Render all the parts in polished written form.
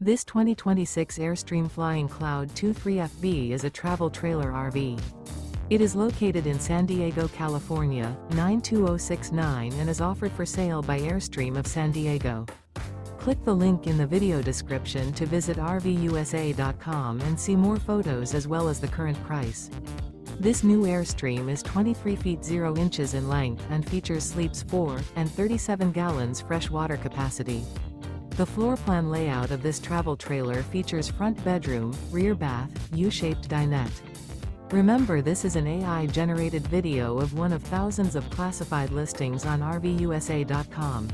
This 2026 Airstream Flying Cloud 23FB is a travel trailer RV. It is located in San Diego, California, 92069 and is offered for sale by Airstream of San Diego. Click the link in the video description to visit RVUSA.com and see more photos as well as the current price. This new Airstream is 23 feet 0 inches in length and features sleeps 4 and 37 gallons fresh water capacity. The floor plan layout of this travel trailer features front bedroom, rear bath, U-shaped dinette. Remember, this is an AI-generated video of one of thousands of classified listings on RVUSA.com.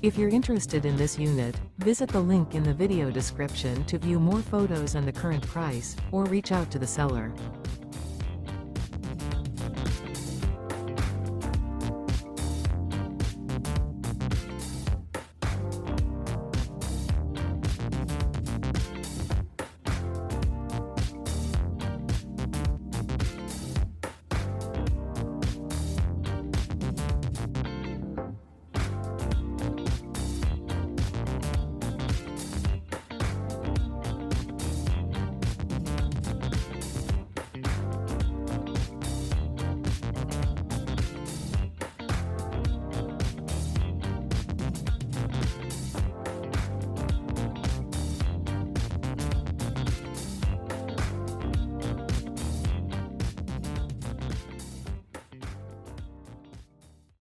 If you're interested in this unit, visit the link in the video description to view more photos and the current price, or reach out to the seller.